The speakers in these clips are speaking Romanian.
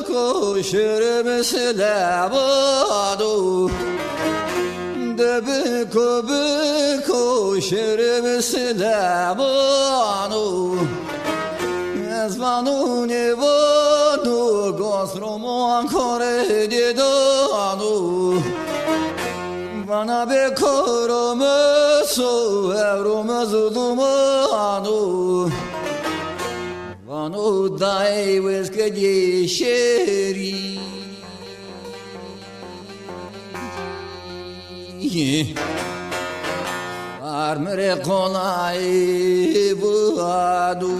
koşur مثل عبادو دبکو بکشر مثل عبادو از منو نوانو گاسرومان کاره دیدانو bana bekarımı soğurum zulmanı Vanu dai veskedi şeri Armere kolay bu adu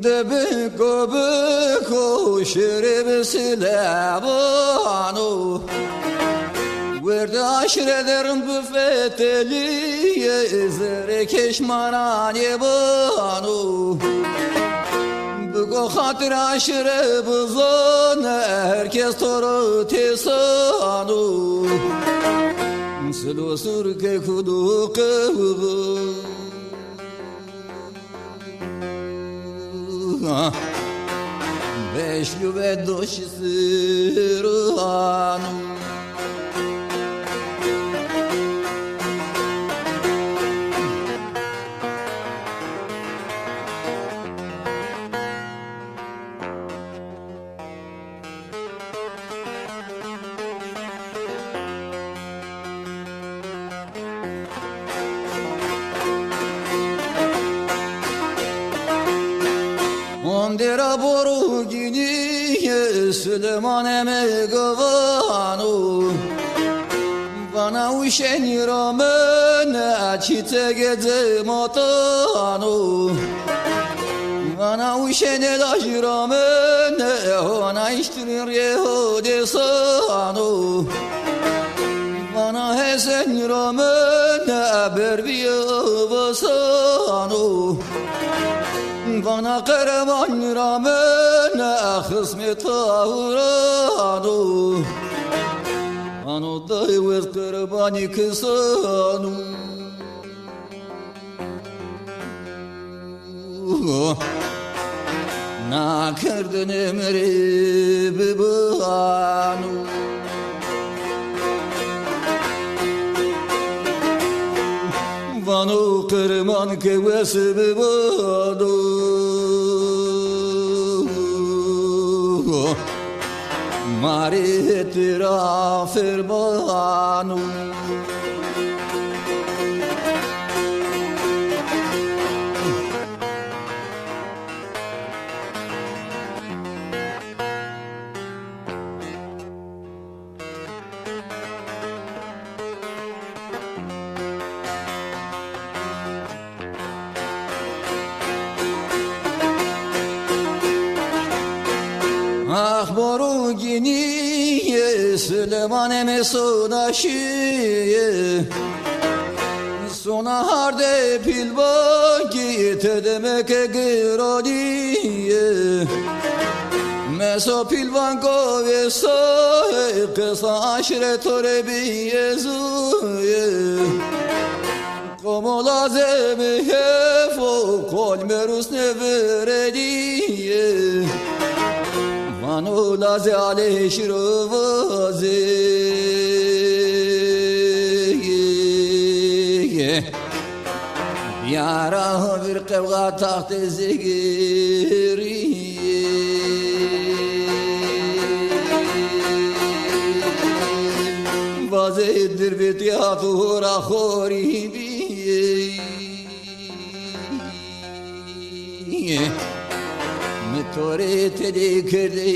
Debeko beko şere selabano Verde aşrelerin büfeteli zere keşmarane bano Bugo hatır aşre buzon herkes toru tesano Selo surke kudu kıvı Beşli ve doşi sıranu Ondera boru gini Süleyman emegavanu Bana uşen ramene çite gece matanu Bana uşen elaş ramene Ona iştirir yehude sanu Bana hesen ramene berbiye basanu Bana karaman ramene kısmet ağranu Anu dayvız karbani kısanu Na kırdın emri bibanu Vanu kırman kevesi bibanu Mari etiraf erbanu Ah boru gini Süleyman eme sonaşiye Sona harde pilvaki Tedemeke giraniye Meso pilvan kove sahi Kısa aşre torebiye zuye Como lazemi hefo Kol merus neverediye Manu laze aleyh şirovaze Yara bir kevga tahte zegiri Vazedir bir tiyatura horibi Mitore tedi kedi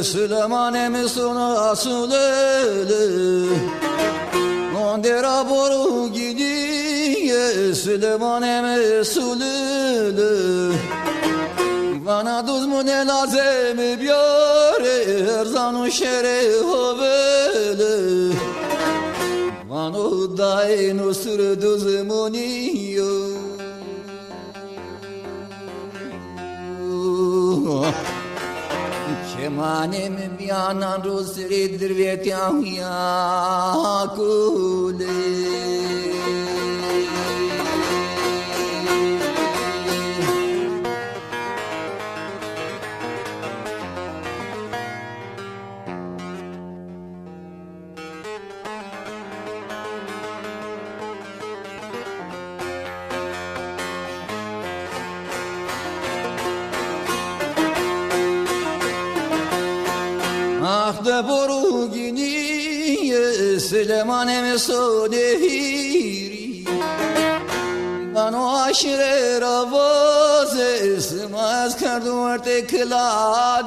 Süleyman'ım sona sülele Ondera boru gidiyor Süleyman'ım sülele Bana duz mu ne lazım biyare Erzanu şere havele Bana dain usur duz mu niyo Kemanim biyanan rusridir vetyan yakule Ah de boru gini Süleyman'ım sonehiri Bano aşire ravaz Esmaz kardu arte kladiri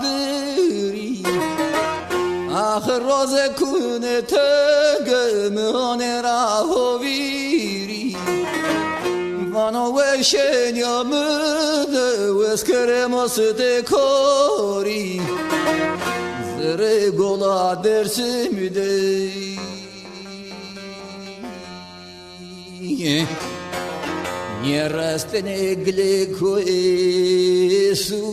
Ah roze kune tegeme rahoviri Bano veşen yamıde Veskeremos de kori Regola dersimde Niye rastene gle koesu